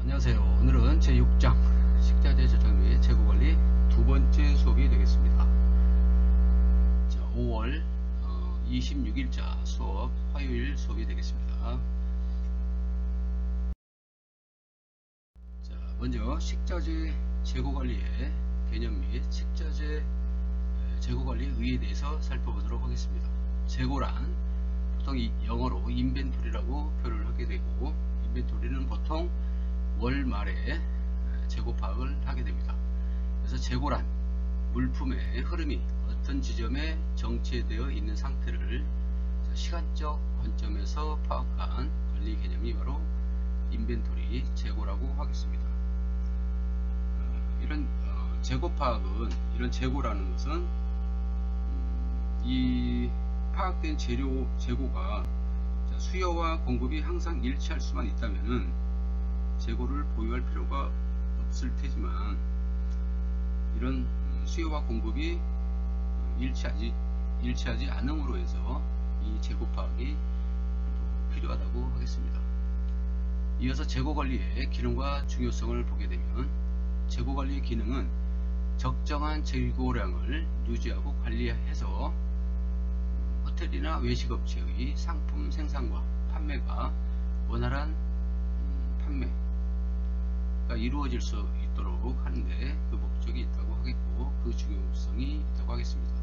안녕하세요. 오늘은 제6장 식자재 저장 및 재고관리 두 번째 수업이 되겠습니다. 자, 5월 26일자 수업, 화요일 수업이 되겠습니다. 자, 먼저 식자재 재고관리의 개념 및 식자재 재고관리 의의에 대해서 살펴보도록 하겠습니다. 재고란 보통 영어로 인벤토리라고 표현을 하게 되고, 인벤토리는 보통 월 말에 재고 파악을 하게 됩니다. 그래서 재고란 물품의 흐름이 어떤 지점에 정체되어 있는 상태를 시간적 관점에서 파악한 관리 개념이 바로 인벤토리 재고라고 하겠습니다. 이런 재고 파악은, 이런 재고라는 것은 이 파악된 재고가 수요와 공급이 항상 일치할 수만 있다면은 재고를 보유할 필요가 없을 테지만, 이런 수요와 공급이 일치하지 않음으로 해서 이 재고 파악이 필요하다고 하겠습니다. 이어서 재고 관리의 기능과 중요성을 보게 되면, 재고 관리의 기능은 적정한 재고량을 유지하고 관리해서 호텔이나 외식업체의 상품 생산과 판매가 원활한 판매가 이루어질 수 있도록 하는데 그 목적이 있다고 하겠고, 그 중요성이 있다고 하겠습니다.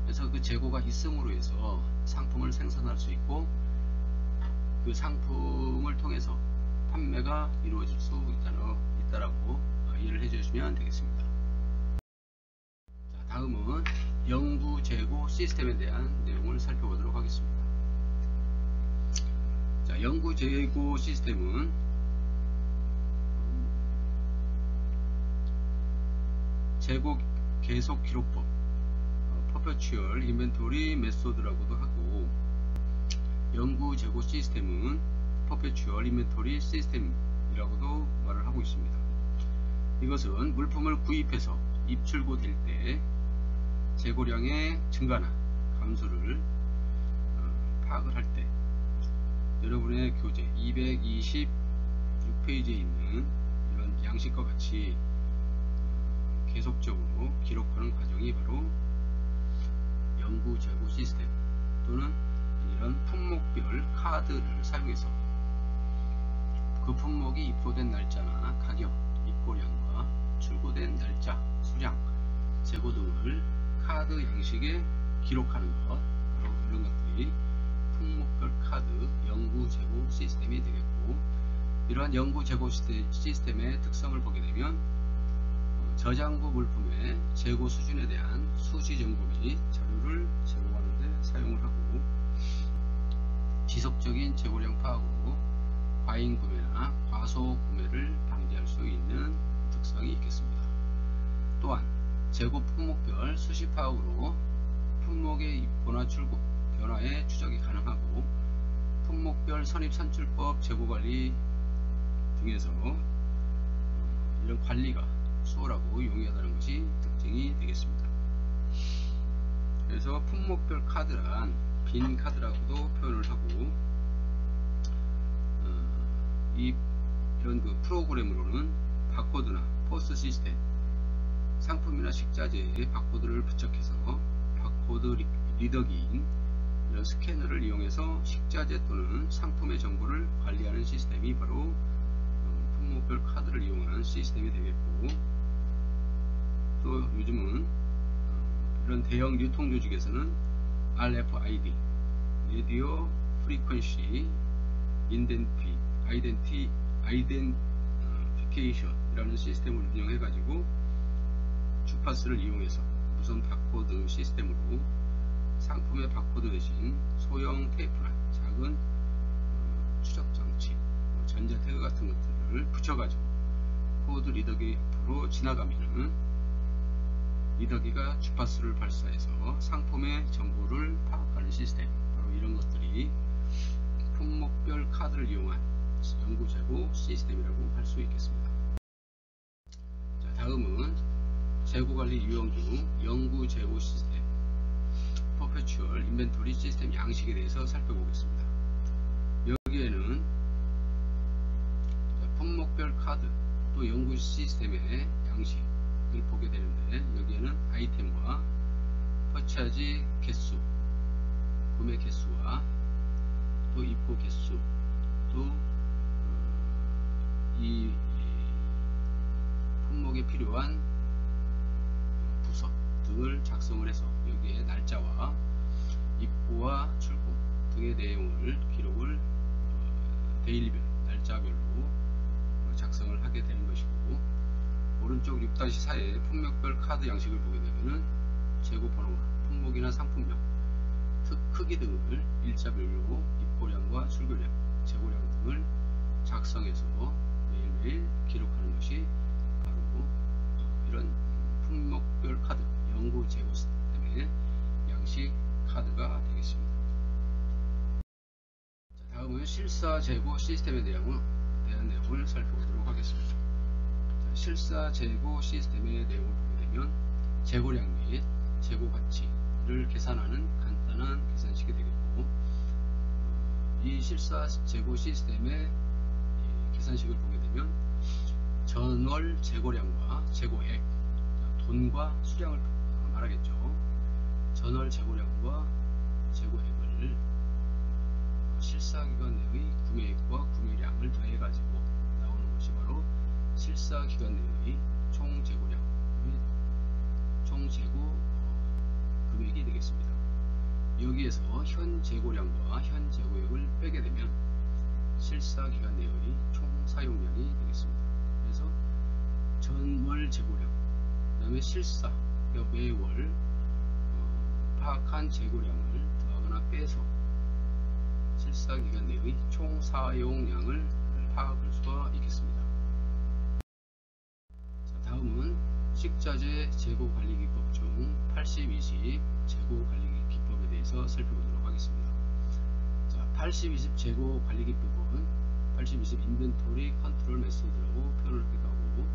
그래서 그 재고가 있음으로 해서 상품을 생산할 수 있고, 그 상품을 통해서 판매가 이루어질 수 있다라고 이해를 해주시면 되겠습니다. 자, 다음은 영구 재고 시스템에 대한 내용을 살펴보도록 하겠습니다. 자, 영구 재고 시스템은 재고 계속 기록법, Perpetual Inventory Method라고도 하고, 영구 재고 시스템은 Perpetual Inventory System이라고도 말을 하고 있습니다. 이것은 물품을 구입해서 입출고될 때 재고량의 증가나 감소를 파악을 할 때, 여러분의 교재 226페이지에 있는 이런 양식과 같이 계속적으로 기록하는 과정이 바로 영구 재고 시스템, 또는 이런 품목별 카드를 사용해서 그 품목이 입고된 날짜나 가격, 입고량과 출고된 날짜, 수량, 재고 등을 카드 양식에 기록하는 것, 바로 이런 것들이 품목별 카드 영구 재고 시스템이 되겠고, 이러한 영구 재고 시스템의 특성을 보게 되면, 저장고 물품의 재고 수준에 대한 수지 점검 및 자료를 제공하는 데 사용을 하고, 지속적인 재고량 파악으로 과잉 구매나 과소 구매를 방지할 수 있는 특성이 있겠습니다. 또한 재고 품목별 수시 파악으로 품목의 입고나 출고 변화의 추적이 가능하고, 품목별 선입선출법 재고관리 등에서 이런 관리가 수월하고 용이하다는 것이 특징이 되겠습니다. 그래서 품목별 카드란 빈 카드라고도 표현을 하고, 이런 그 프로그램으로는 바코드나 포스 시스템, 상품이나 식자재에 바코드를 부착해서 바코드 리더기인 이런 스캐너를 이용해서 식자재 또는 상품의 정보를 관리하는 시스템이 바로 품목별 카드를 이용한 시스템이 되겠고, 또 요즘은 이런 대형 유통 조직에서는 RFID, Radio Frequency Identification 이라는 시스템을 운영해 가지고 주파수를 이용해서 무선 바코드 시스템으로 상품의 바코드 대신 소형 테이프나 작은 추적 장치, 전자 태그 같은 것들을 붙여가지고 코드 리더기 앞으로 지나가면은 리더기가 주파수를 발사해서 상품의 정보를 파악하는 시스템, 바로 이런 것들이 품목별 카드를 이용한 영구 재고 시스템이라고 할 수 있겠습니다. 자, 다음은 재고관리 유형 중 영구 재고 시스템, Perpetual Inventory System 양식에 대해서 살펴보겠습니다. 여기에는 품목별 카드 또 연구 시스템의 양식을 보게 되는데, 여기에는 아이템과 퍼치하지 개수, 구매 개수와 또 입고 개수, 또 이 품목에 필요한 부서 등을 작성을 해서 여기에 날짜와 입고와 출고 등의 내용을 기록을 데일리별, 날짜별로 작성을 하게 되는 것이고, 오른쪽 6-4의 품목별 카드 양식을 보게 되면은 재고 번호와 품목이나 상품명, 크기 등을 일자별로 입고량과 출고량, 재고량 등을 작성해서 매일매일 기록하는 것이 바로 이런 품목별 카드, 연구 재고 시스템의 양식 카드가 되겠습니다. 자, 다음은 실사 재고 시스템에 대한 내용을 살펴보도록 하겠습니다. 자, 실사 재고 시스템의 내용을 보게 되면 재고량 및 재고 가치를 계산하는 간단한 계산식이 되겠고, 이 실사 재고 시스템의 계산식을 보게 되면 전월 재고량과 재고액, 돈과 수량을 말하겠죠. 전월 재고량과 재고액을 실사기간 내의 구매액과 구매량을 더해 가지고 나오는 것이 바로 실사기간 내의 총재고량 및 총재고 금액이 되겠습니다. 여기에서 현 재고량과 현 재고액을 빼게 되면 실사기간 내의 총 사용량이 되겠습니다. 그래서 전월 재고량, 그 다음에 실사, 매월 파악한 재고량을 더하거나 빼서 실사기간 내의 총 사용량을 파악할 수가 있겠습니다. 자, 다음은 식자재 재고관리기법 중 80-20 재고관리기법에 대해서 살펴보도록 하겠습니다. 자, 80-20 재고관리기법은 80-20 인벤토리 컨트롤 메소드라고 표현을 하기도 하고,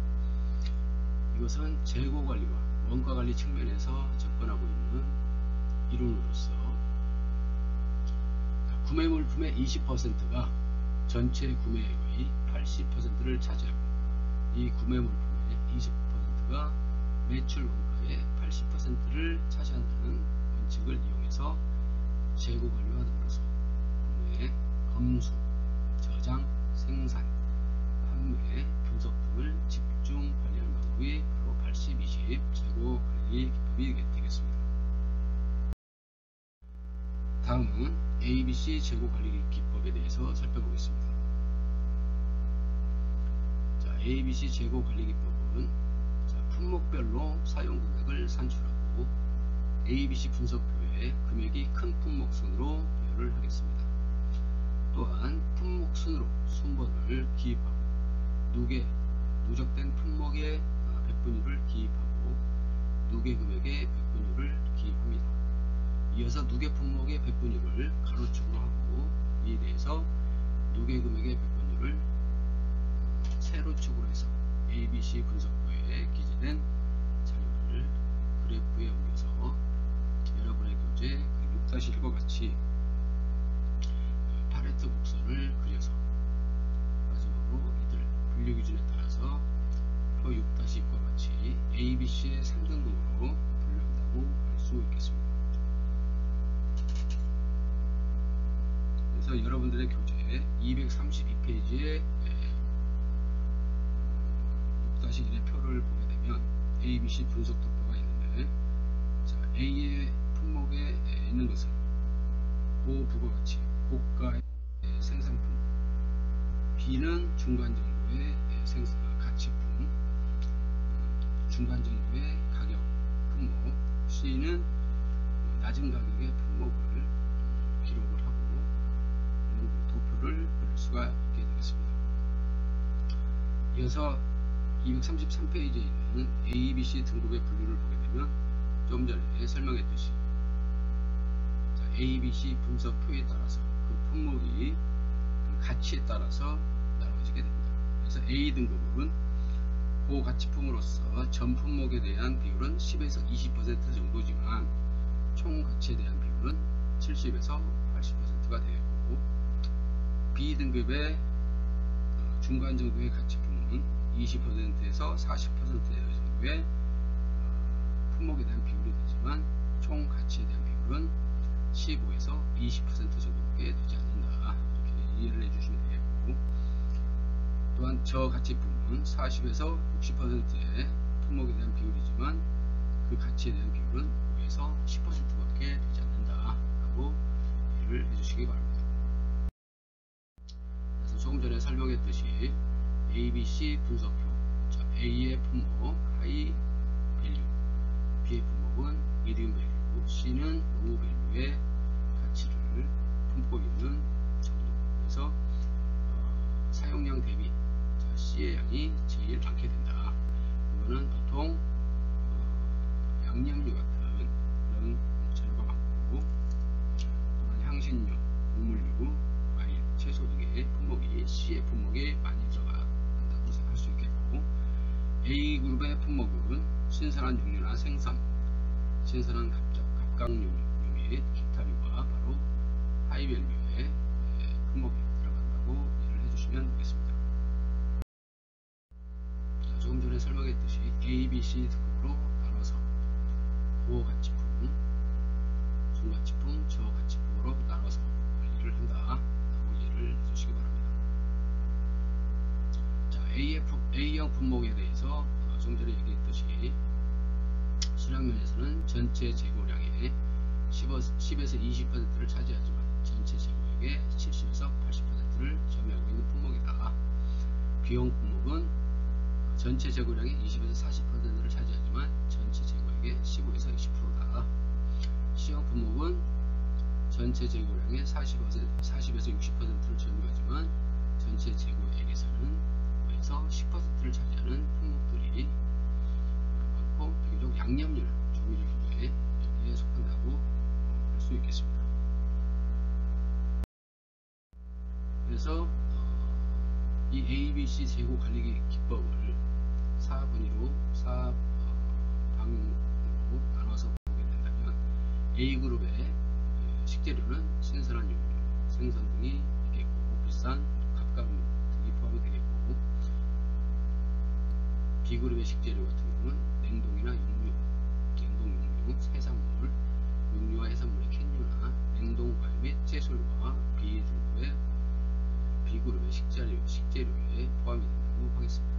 이것은 재고관리와 원가관리 측면에서 접근하고 있는 이론으로서 구매물품의 20%가 전체 구매액의 80%를 차지하고, 이 구매물품의 20%가 매출 원가의 80%를 차지한다는 원칙을 이용해서 재고관리와 더불어서 구매, 검수, 저장, 생산, 판매, 분석 등을 집중 관리하는 방법이 바로 80-20 재고관리 기법이 되겠습니다. 다음은 ABC 재고관리 기법에 대해서 살펴보겠습니다. 자, ABC 재고관리 기법은 품목별로 사용금액을 산출하고 ABC 분석표에 금액이 큰 품목 순으로 배열을 하겠습니다. 또한 품목 순으로 순번을 기입하고 누적된 품목의 백분율을 기입하고 누계 금액의 백분율을 기입합니다. 이어서 누계 품목의 백분율을 가로축으로 하고, 이에 대해서 누계 금액의 백분율을 세로축으로 해서 ABC 분석표에 기재된 자료를 그래프에 옮겨서 여러분의 교재 6-1과 같이 파레토 곡선을 그려서 마지막으로 이들 분류기준에 따라서 표 6-2과 같이 ABC의 3등급으로 분류한다고 할 수 있겠습니다. 그래서 여러분들의 교재 232페이지에 6-1의 표를 보게 되면 ABC 분석 도표가 있는데, 자, A의 품목에 있는 것은 고부가가치, 고가의 생산품, B는 중간 정도의 가치품, 중간 정도의 가격 품목, C는 낮은 가격의 품목을 기록을 하고 이런 도표를 그릴 수가 있게 되겠습니다. 이어서 233페이지에 있는 ABC 등급의 분류를 보게 되면 좀 전에 설명했듯이 ABC 분석표에 따라서 그 품목이 그 가치에 따라서 나눠지게 됩니다. 그래서 A 등급은 고가치품으로서 전 품목에 대한 비율은 10에서 20% 정도지만 총 가치에 대한 비율은 70에서 80%가 되고, B 등급의 중간 정도의 가치품은 경우는 20%에서 40% 정도의 품목에 대한 비율이 되지만 총 가치에 대한 비율은 15에서 20% 정도밖에 되지 않는다. 이렇게 이해를 해주시면 되겠고, 또한 저가치품은 40에서 60%의 품목에 대한 비율이지만 그 가치에 대한 비율은 5에서 10%밖에 되지 않는다 라고 이해를 해주시기 바랍니다. 그래서 조금 전에 설명했듯이 ABC 분석표, A의 품목 하이 밸류, B의 품목은 미디움 밸류, C는 로우 밸류의 가치를 품고 있는 정도. 그래서 사용량 대비 C의 양이 제일 많게 된다. 이거는 보통 양념류 같은 그런 재료가 많고, 또는 향신료, 곡물류, 과일, 채소 등의 품목이 C의 품목에 많이 들어간다고 생각할 수 있겠고, A그룹의 품목은 신선한 육류나 생선, 신선한 갑각류 및 기타류가 바로 하이밸류의 품목에 들어간다고 이해를 해주시면 되겠습니다. 자, 조금 전에 설명했듯이 A, B, C 등급으로 나눠서 고가치품, 중가치품, 저가치품으로 나눠서 관리를 한다 라고 이해를 해주시기 바랍니다. 자, A형 품목에 대해서 좀 전에 얘기했듯이 수량면에서는 전체 재고량의 10에서 20%를 차지하지만 전체 재고액의 70에서 80%를 점유하고 있는 품목이다. B형 품목은 전체 재고량의 20에서 40%를 차지하지만 전체 재고액의 15에서 20%다. C형 품목은 전체 재고량의 40에서 60%를 점유하지만 전체 재고액에서는 5에서 10%를 차지하는 품목들이 많고, 비교적 양념류, 조미료류에 여기에 속한다고 할 수 있겠습니다. 그래서 이 ABC 재고 관리 기법을 사분위로 방으로 나눠서 보게 된다면, A그룹의 식재료는 신선한 육류, 생선 등이 있겠고, 비싼 갑각류 등이 포함이 되겠고, B그룹의 식재료 같은 경우는 냉동이나 육류, 냉동 육류, 해산물, 육류와 해산물의 캔류나 냉동 과일 및 채소류가 B등급의 B그룹의 식재료에 포함이 된다고 하겠습니다.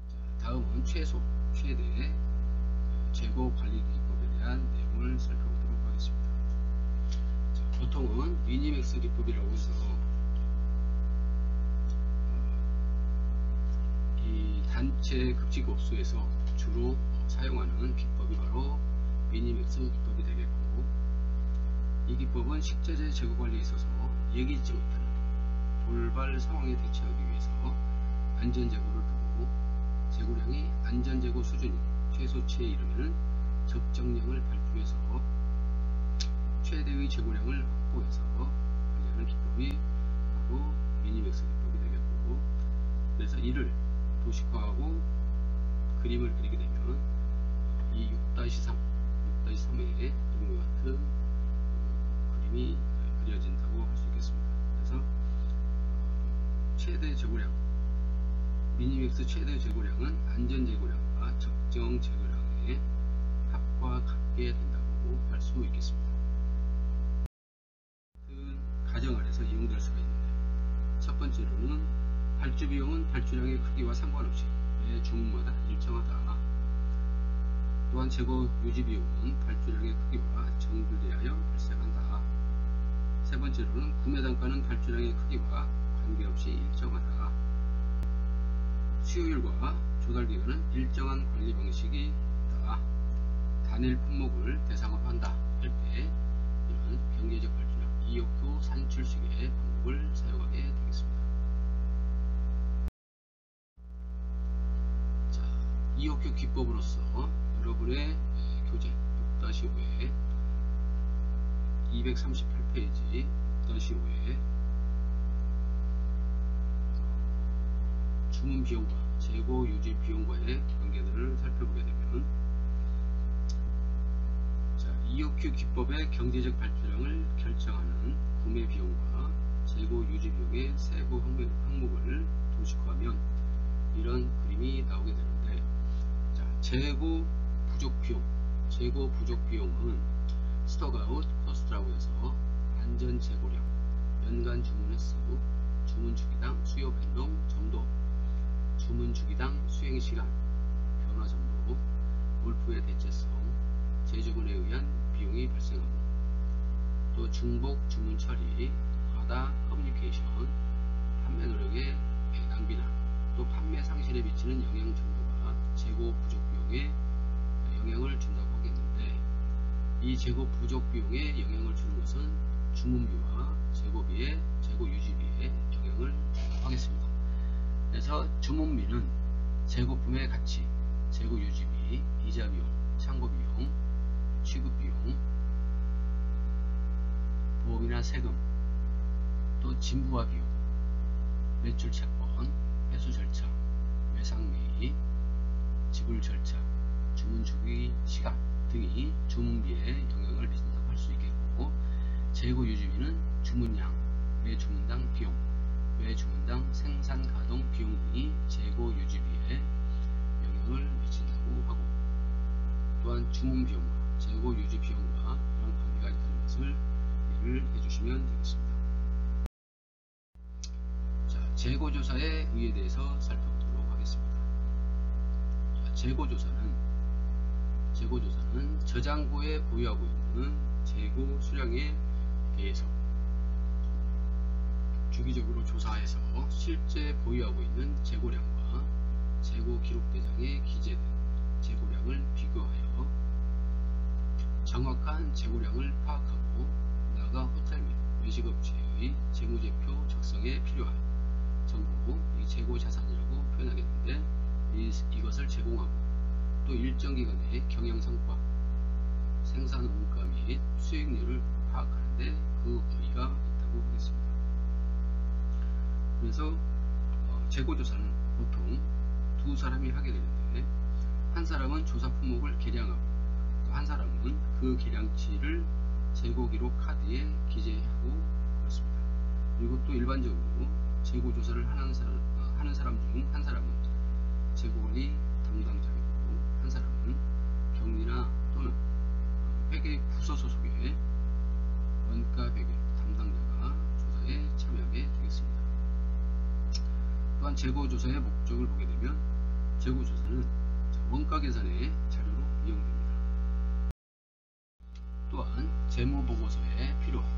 자, 다음은 최소, 최대 재고 관리 기법에 대한 내용을 살펴보도록 하겠습니다. 자, 보통은 미니맥스 기법이라고 해서 이 단체 급식업소에서 주로 사용하는 기법이 바로 미니맥스 기법이 되겠고, 이 기법은 식재재 재고 관리에 있어서 예기치 못한 돌발 상황에 대처하기 위해서 안전재고를 두고 재고량이 안전재고 수준이 최소치에 이르면 적정량을 발주해서 최대의 재고량을 확보해서 관리하는 기법이 바로 미니맥스 기법이 되겠고, 그래서 이를 도식화하고 그림을 그리게 되면 이 6-3, 6-3의 그림과 같은 그림이 그려진다고 할 수 있겠습니다. 그래서 최대 재고량, 미니맥스 최대 재고량은 안전 재고량과 적정 재고량의 합과 같게 된다고 할 수 있겠습니다. 가정 아래서 이용될 수가 있는데, 첫 번째로는 발주 비용은 발주량의 크기와 상관없이 매 주문마다 일정하다. 또한 재고 유지 비용은 발주량의 크기와 정비되어 발생한다. 세 번째로는 구매 단가는 발주량의 크기와 관계없이 일정하다. 수요일과 조달 기간은 일정한 관리 방식이 있다. 단일 품목을 대상으로 한다 할 때 이런 경제적 발주량 EOQ 산출식의 방법을 사용하게 되겠습니다. 자, EOQ 기법으로서 여러분의 교재 6-5에 238페이지 6-5에 주문 비용과 재고 유지 비용과의 관계들을 살펴보게 되면, 자, EOQ 기법의 경제적 발주량을 결정하는 구매 비용과 재고 유지 비용의 세부 항목을 재고 부족 비용. 재고 부족 비용은 스톡아웃 코스트라고 해서 안전 재고량, 연간 주문 횟수, 주문 주기당 수요 변동 점도, 주문 주기당 수행 시간, 변화 점도, 몰프의 대체성, 재주문에 의한 비용이 발생하고, 또 중복 주문 처리, 과다 커뮤니케이션, 판매 노력의 낭비나 또 판매 상실에 미치는 영향 정도가 재고 부족 비용에 영향을 준다고 하겠는데, 이 재고 부족 비용에 영향을 주는 것은 주문비와 재고비에, 재고 유지비에 영향을 준다고 하겠습니다. 그래서 주문비는 재고품의 가치, 재고 유지비, 이자 비용, 창고 비용, 취급 비용, 보험이나 세금, 또 진부화 비용, 매출 채권, 회수 절차, 외상 매입, 지불 절차, 주문 주기 시간 등이 주문비에 영향을 미친다고 할 수 있겠고, 재고 유지비는 주문량, 매 주문당 비용, 매 주문당 생산 가동 비용 등이 재고 유지비에 영향을 미친다고 하고, 또한 주문 비용과 재고 유지 비용과 이런 관계가 있다는 것을 이해를 해주시면 되겠습니다. 자, 재고조사의 의의에 대해서 살펴보도록 하겠습니다. 자, 재고조사는 저장고에 보유하고 있는 재고 수량에 대해서 주기적으로 조사해서 실제 보유하고 있는 재고량과 재고 기록 대장에 기재된 재고량을 비교하여 정확한 재고량을 파악하고, 나아가 호텔 및 외식업체의 재무제표 작성에 필요한 정보, 이 재고 자산이라고 표현하겠는데, 이것을 제공하고, 또 일정 기간의 경영 성과, 생산 원가 및 수익률을 파악하는데 그 의의가 있다고 하겠습니다. 그래서 재고조사는 보통 두 사람이 하게 되는데, 한 사람은 조사 품목을 계량하고, 또 한 사람은 그 계량치를 재고 기록 카드에 기재하고 그렇습니다. 그리고 또 일반적으로 재고조사를 하는 사람 중 한 사람은 재고관리 담당자이고, 한 사람은 격리나 또는 회계 부서 소속의 원가 회계 담당자가 조사에 참여하게 되겠습니다. 또한 재고조사의 목적을 보게 되면, 재고조사는 원가 계산의 자료로 이용됩니다. 또한 재무보고서에 필요한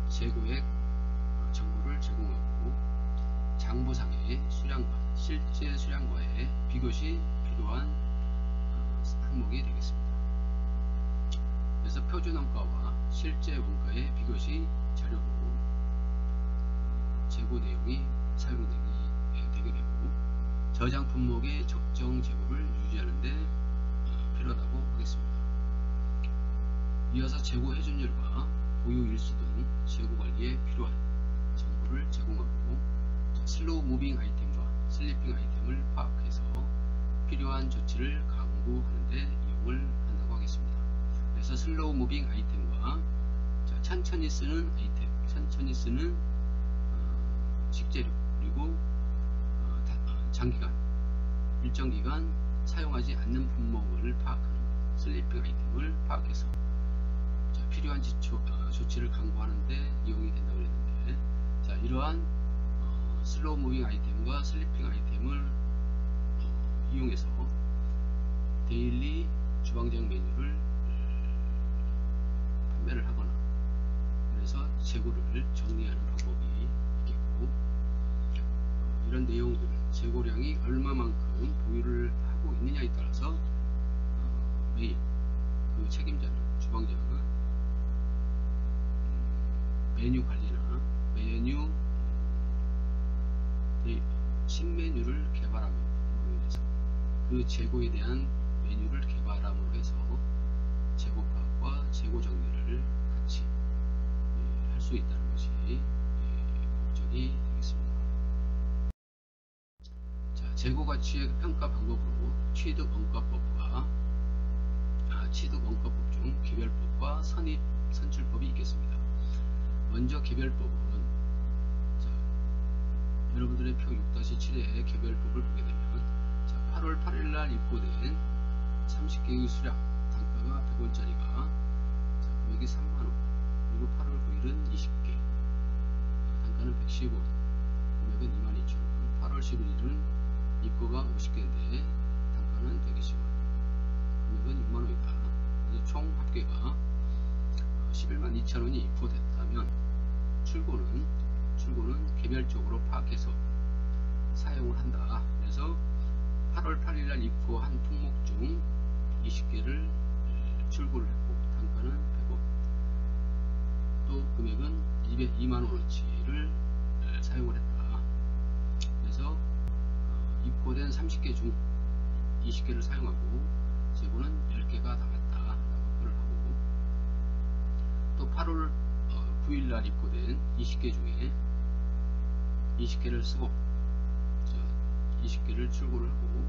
재고액 정보를 제공하고, 장부상의 수량과 실제 수량과의 비교시 필요한 항목이 되겠습니다. 그래서 표준원가와 실제 원가의 비교시 자료로 재고 내용이 사용되게 되고, 저장 품목의 적정 재고를 유지하는 데 필요하다고 하겠습니다. 이어서 재고 회전율과 보유 일수 등 재고 관리에 필요한 정보를 제공하고, 슬로우 무빙 아이템과 슬리핑 아이템을 파악해서 필요한 조치를 강구하는 데 이용을 한다고 하겠습니다. 그래서 슬로우 무빙 아이템과 천천히 쓰는 아이템, 천천히 쓰는 식재료, 그리고 장기간, 일정 기간 사용하지 않는 품목을 파악하는 것, 슬리핑 아이템을 파악해서 필요한 조치를 강구하는 데 이용이 된다고 했는데, 자, 이러한 슬로우 무빙 아이템과 슬리핑 아이템을 이용해서 데일리 주방장 메뉴를 판매를 하거나, 그래서 재고를 정리하는 방법이 있겠고, 이런 내용들, 재고량이 얼마만큼 보유를 하고 있느냐에 따라서 매일 그 책임자는, 주방장은 메뉴 관리나 신메뉴를 개발함으로 인해서 그 재고에 대한 메뉴를 개발함으로 해서 재고 파악과 재고 정리를 같이 할 수 있다는 것이 목적이 되겠습니다. 자, 재고 가치의 평가 방법으로 취득원가법 중 개별법과 선출법이 있겠습니다. 먼저 개별법은, 여러분들의 표 6-7의 개별법을 보게 되면, 8월 8일날 입고된 30개의 수량, 단가가 100원짜리가 금액이 3만원, 그리고 8월 9일은 20개, 단가는 110원, 금액은 22,000원, 8월 11일은 입고가 50개인데 단가는 120원, 금액은 6만원이다. 그래서 총 합계가 112,000원이 입고됐다면 출고는 개별적으로 파악해서 사용을 한다. 그래서 8월 8일날 입고한 품목 중 20개를 출고를 했고 단가는 100원, 또 금액은 2만원어치를 사용을 했다. 그래서 입고된 30개 중 20개를 사용하고 재고는 10개가 남았다 라고 표를 하고, 또 8월 9일날 입고된 20개 중에 20개를 쓰고 20개를 출고를 하고,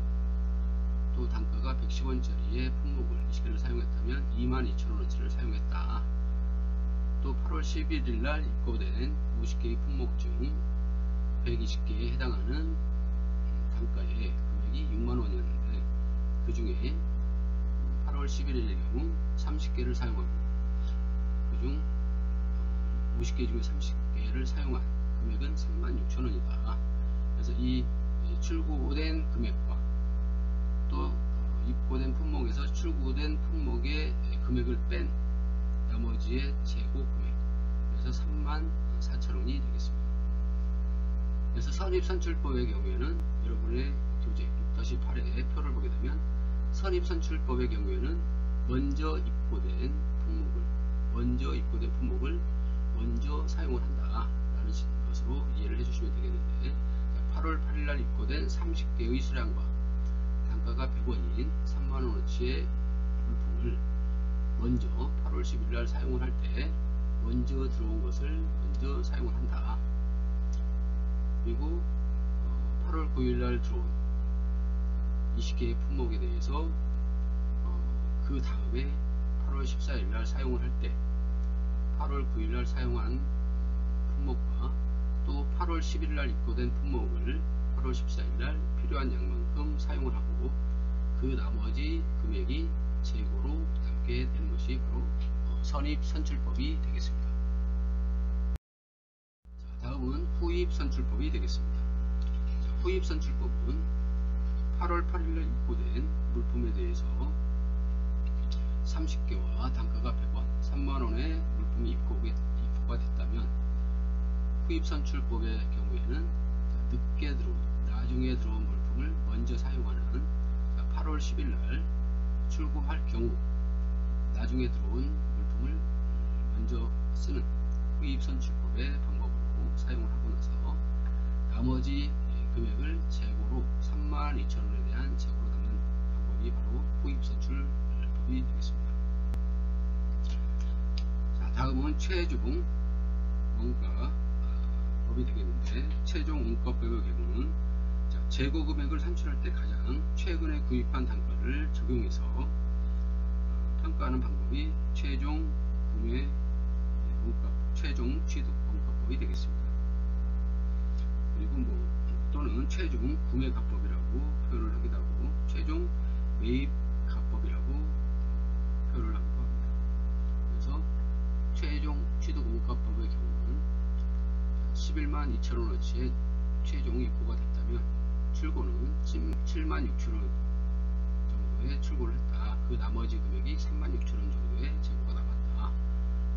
또 단가가 110원짜리의 품목을 20개를 사용했다면 22,000원어치를 사용했다. 또 8월 11일날 입고된 50개의 품목 중 120개에 해당하는 단가의 금액이 6만원이었는데 그 중에 8월 11일의 경우 30개를 사용하고 그중 50개 중에 30개를 사용한 금액은 36,000원이다. 그래서 이 출고된 금액과 또 입고된 품목에서 출고된 품목의 금액을 뺀 나머지의 재고 금액, 그래서 34,000원이 되겠습니다. 그래서 선입선출법의 경우에는 여러분의 교재 6-8의 표를 보게 되면 선입선출법의 경우에는 먼저 입고된 품목을 먼저 사용을 한다 라는 것으로 이해를 해주시면 되겠는데, 8월 8일날 입고된 30개의 수량과 단가가 100원인 3만원어치의 물품을 먼저 8월 10일날 사용을 할 때 먼저 들어온 것을 먼저 사용을 한다. 그리고 8월 9일날 들어온 20개의 품목에 대해서 그 다음에 8월 14일날 사용을 할 때 8월 9일날 사용한 품목과 또 8월 10일날 입고된 품목을 8월 14일날 필요한 양만큼 사용을 하고 그 나머지 금액이 재고로 남게 되는 것이 바로 선입선출법이 되겠습니다. 자, 다음은 후입선출법이 되겠습니다. 자, 후입선출법은 8월 8일날 입고된 물품에 대해서 30개와 단가가 100원, 3만원의 물품이 입고가 됐다면 후입선출법의 경우에는 나중에 들어온 물품을 먼저 사용하는 8월 10일날 출고할 경우 나중에 들어온 물품을 먼저 쓰는 후입선출법의 방법으로 사용을 하고 나서 나머지 금액을 재고로 32,000원에 대한 재고로 담는 방법이 바로 후입선출법이 되겠습니다. 자, 다음은 최종 원가법이 되겠는데, 최종 원가법의 경우는 재고 금액을 산출할 때 가장 최근에 구입한 단가를 적용해서 평가하는 방법이 최종 구매 원가법, 최종 취득 원가법이 되겠습니다. 그리고 또는 최종 구매 가법이라고 표현을 하기도 하고 최종 매입 가법이라고 표현을 하기도 합니다. 그래서 최종 취득 원가법의 경우는 112,000원어치의 최종 입고가 됐다면 출고는 76,000원 정도의 출고를 했다. 그 나머지 금액이 36,000원 정도의 재고가 남았다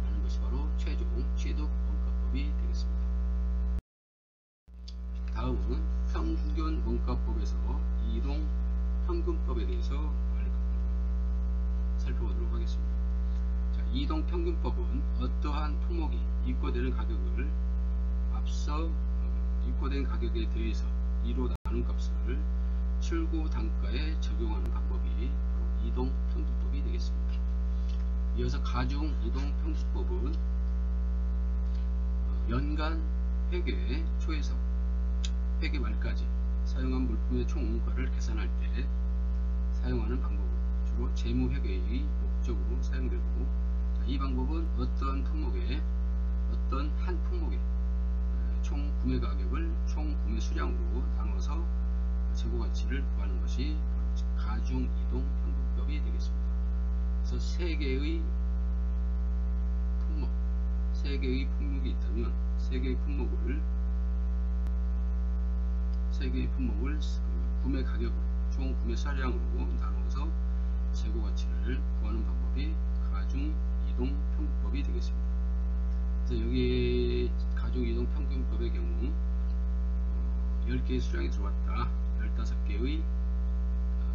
라는 것이 바로 최종 취득 원가법이 되겠습니다. 다음은 평균 원가법에서 이동 평균법에 대해서 살펴보도록 하겠습니다. 자, 이동 평균법은 어떠한 품목이 입고되는 가격을 앞서 입고된 가격에 대해서 2로 나눈 값을 출고 단가에 적용하는 방법이 바로 이동 평균법이 되겠습니다. 이어서 가중 이동 평균법은 연간 회계 초에서 회계 말까지 사용한 물품의 총 원가를 계산할 때 사용하는 방법으로 주로 재무회계의 목적으로 사용되고, 이 방법은 어떤 한 품목의 총 구매 가격을 총 구매 수량으로 나눠서 재고 가치를 구하는 것이 가중 이동 평균법이 그래서 세 개의 품목이 있다면 세 개의 품목을 구매 가격으로 총 구매 수량으로 나누어서 재고 가치를 구하는 방법이 가중 이동 평균법이 되겠습니다. 그래서 여기 가중 이동 평균법의 경우 10개의 수량이 들어왔다. 15개의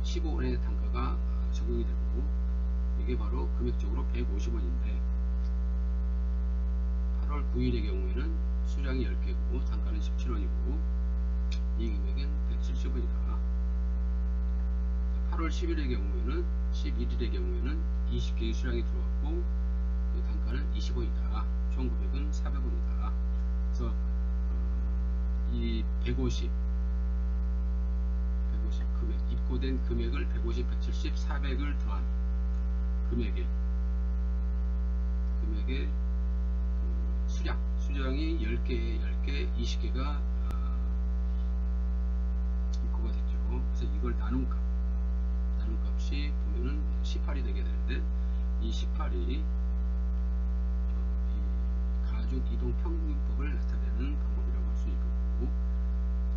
15원의 단가가 적용이 되고, 이게 바로 금액적으로 150원인데 8월 9일의 경우에는 수량이 10개고 단가는 17원이고 이 금액은 170원이다. 8월 10일의 경우에는 11일의 경우에는 20개의 수량이 들어왔고 단가는 20원이다. 총 금액은 400원이다. 그래서 이 150 금액, 입고된 금액을 150, 170, 400을 더한 금액의 수량이 10개, 20개가 입고가 됐죠. 그래서 이걸 나눔값이 보면은 18이 되게 되는데, 이 18이 이 가중 이동 평균법을 나타내는 방법이라고 할 수 있고,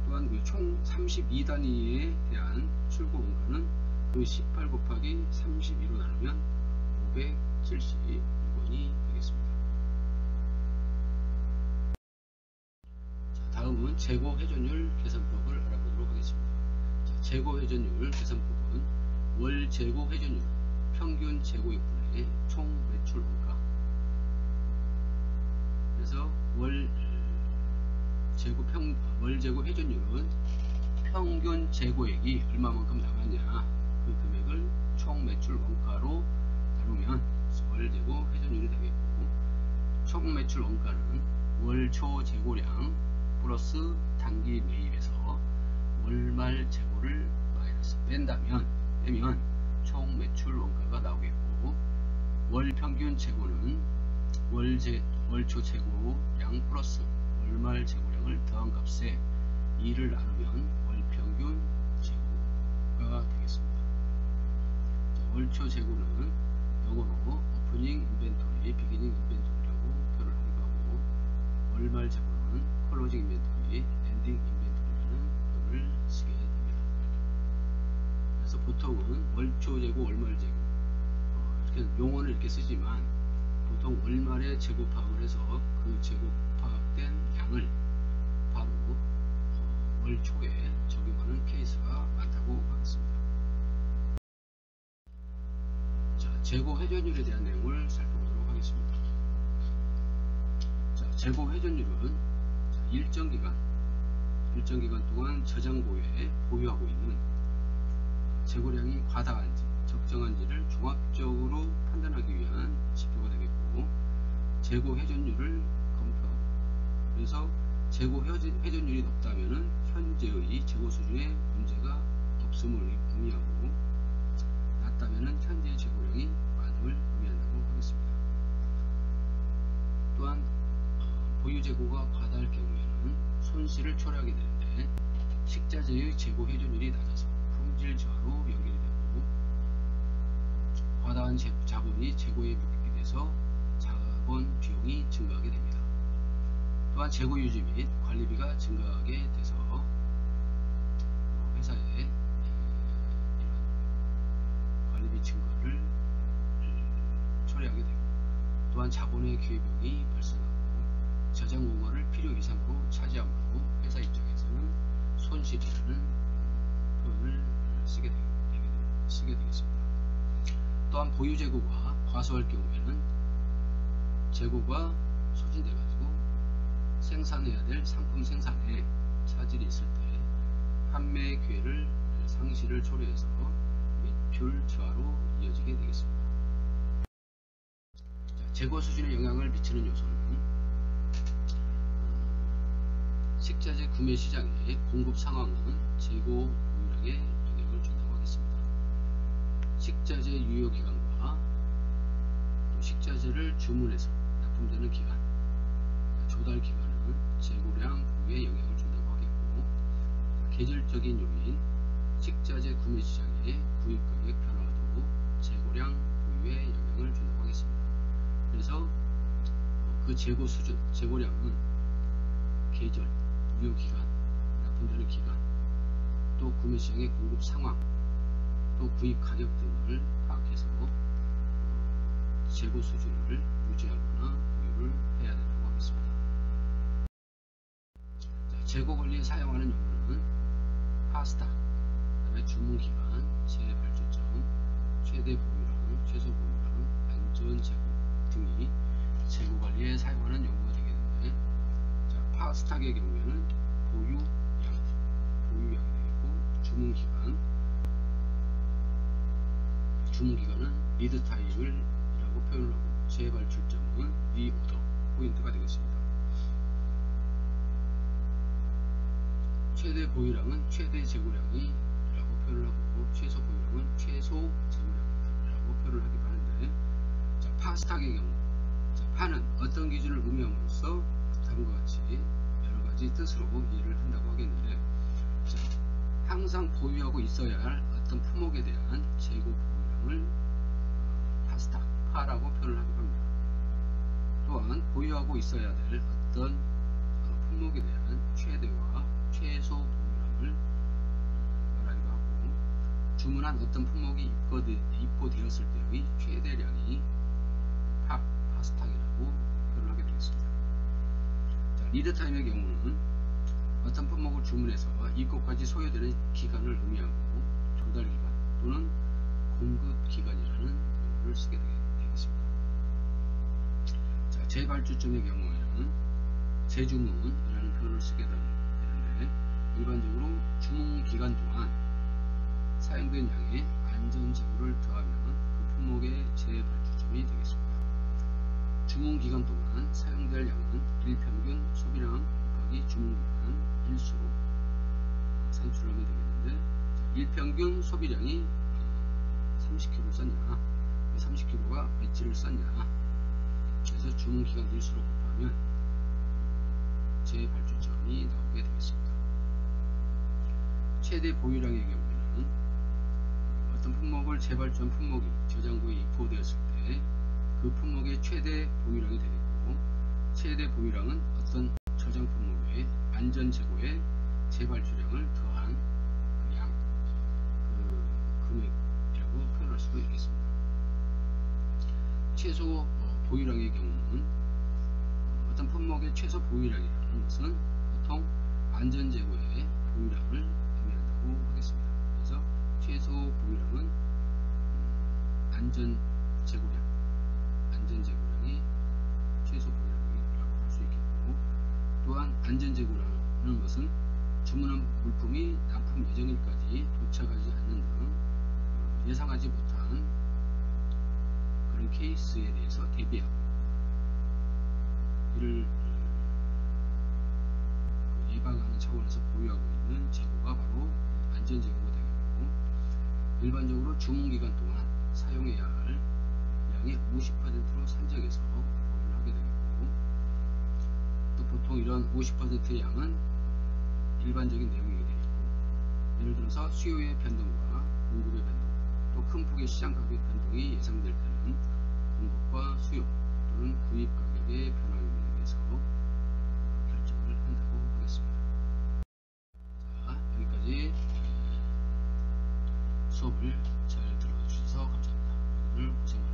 또한 그 총 32단위에 대한 출고 원가는 그 18 곱하기 32로 나누면 572원이 되겠습니다. 자, 다음은 재고 회전율 계산법을 알아보도록 하겠습니다. 자, 재고 회전율 계산법은 월 재고 회전율 평균 재고액분의 총 매출 원가, 그래서 월 재고 회전율은 평균 재고액이 얼마만큼 나왔냐, 그 금액을 총 매출 원가로 나누면 월 재고 회전율이 되겠고, 총 매출 원가는 월 초 재고량 플러스 단기 매입에서 월말 재고를 마이너스 빼면 총 매출 원가가 나오겠고, 월 평균 재고는 월 초 재고량 플러스 월말 재고량을 더한 값에 2를 나누면 월 평균 재고가 되겠습니다. 월 초 재고는 영어로 오프닝 인벤토리, 비기닝 인벤토리라고 표현을 하기도 하고, 월말 재고는 클로징 인벤토리, 엔딩 인벤토리라는 표현을 쓰게 됩니다. 그래서 보통은 월 초 재고, 월말 재고 이렇게 용어를 이렇게 쓰지만, 보통 월말에 재고 파악을 해서 그 재고 파악된 양을 바로 월 초에 적용하는 케이스가 많다고 하겠습니다. 자, 재고 회전율에 대한 내용을 살펴보도록 하겠습니다. 자, 재고 회전율은 일정 기간 동안 저장고에 보유하고 있는 재고량이 과다한지 적정한지를 종합적으로 판단하기 위한 지표가 되겠고, 재고 회전율을 검표하고, 그래서 재고 회전율이 높다면 현재의 재고 수준에 문제가 없음을 의미하고, 낮다면 현재의 재고량이 많음을 의미한다고 하겠습니다. 또한 보유 재고가 과다할 경우에는 손실을 초래하게 되는데, 식자재의 재고 회전율이 낮아서 품질 저하로 연결이 되고, 과다한 자본이 재고에 묶이게 돼서 자본 비용이 증가하게 됩니다. 또한 재고 유지 및 관리비가 증가하게 돼서 회사에 이런 관리비 증가를 초래하게 되고, 또한 자본의 기회비용이 발생하고 저장 공간을 필요 이상으로 차지함으로 회사 입장에서는 손실이라는 표현을 쓰게 되겠습니다. 또한 보유 재고가 과소할 경우에는 재고가 소진돼 가지고 생산해야 될 상품 생산에 차질이 있을 때 판매 기회를 상실을 초래해서 매출 저하로 이어지게 되겠습니다. 자, 재고 수준에 영향을 미치는 요소는 식자재 구매 시장의 공급 상황은 재고 보유량에 영향을 준다고 하겠습니다. 식자재 유효 기간과 또 식자재를 주문해서 납품되는 기간, 조달 기간은 재고량 보유에 영향을 준다고 하겠고, 계절적인 요인, 식자재 구매 시장의 구입 가격 변화도 재고량 보유에 재고에 영향을 준다고 하겠습니다. 그래서 그 재고 수준, 재고량은 계절, 유효기간, 납품되는 기간, 또 구매시장의 공급 상황, 또 구입 가격 등을 파악해서 재고 수준을 유지하거나 보유를 해야 된다고 하겠습니다. 자, 재고 관리에 사용하는 용어는 파스타, 그 다음에 주문기간, 재발주점, 최대 보유량, 최소 보유량, 안전 재고 등이 재고 관리에 사용하는 용어가 되겠는데, 자, 파스타의 경우에는 보유량이 되겠고, 주문기간은 리드타임이라고 표현을 하고, 재발주점은 리오더 포인트가 되겠습니다. 최대 보유량은 최대 재고량이라고 표현을 하고, 최소 보유량은 최소 재고량이라고 표현을 하기도 하는데, 자, 파스타의 경우, 자, 파는 어떤 기준을 의미함으로써 다음과 같이 여러가지 뜻으로 이해를 한다고 하겠는데, 자, 항상 보유하고 있어야 할 어떤 품목에 대한 재고 보유량을 파스타, 파라고 표현을 하기도 합니다. 또한 보유하고 있어야 될 어떤 품목에 대한 최대와 최소 보유량을 말하기도 하고, 주문한 어떤 품목이 입고되었을 때의 최대량이 파스타이라고 표현을 하게 되겠습니다. 자, 리드타임의 경우는 어떤 품목을 주문해서 입고까지 소요되는 기간을 의미하고, 조달기간 또는 공급기간이라는 용어를 쓰게 되겠습니다. 자, 재발주점의 경우에는 재주문이라는 표현을 쓰게 되는데, 일반적으로 주문기간 동안 사용된 양의 안전재고를 더하면 그 품목의 재발주점이 되겠습니다. 주문기간 동안 사용될 양은 일평균 소비량 곱하기 주문기간 일수로 산출하면 되겠는데, 일평균 소비량이 30kg 썼냐, 30kg가 며칠을 썼냐, 그래서 주문기간 일수로 곱하면 재발주점이 나오게 되겠습니다. 최대 보유량의 경우에는 어떤 품목을 재발주한 품목이 저장고에 입고되었을 때 그 품목의 최대 보유량이 되겠고, 최대 보유량은 어떤 저장 품목의 안전 재고의 재발주량을 더한 그 양, 그 금액이라고 표현할 수도 있겠습니다. 최소 보유량의 경우는 어떤 품목의 최소 보유량이라는 것은 보통 안전 재고의 보유량을 의미한다고 하겠습니다. 그래서 최소 보유량은 안전 재고량이 최소 보유량이라고 할 수 있겠고, 또한 안전 재고라는 것은 주문한 물품이 납품 예정일까지 도착하지 않는 등 예상하지 못한 그런 케이스에 대해서 대비하고 이를 예방하는 차원에서 보유하고 있는 재고가 바로 안전 재고가 되겠고, 일반적으로 주문기간 동안 사용해야 할 양의 50%로 산정해서 보유를 하게 되겠고, 또 보통 이런 50%의 양은 일반적인 내용이 되겠고, 예를 들어서 수요의 변동과 공급의 변동, 또 큰 폭의 시장 가격 변동이 예상될 때는 공급과 수요 또는 구입 가격의 변화에 의해서 결정을 한다고 하겠습니다. 자, 여기까지 수업을 잘 들어주셔서 감사합니다. 오늘 고생 많으셨습니다.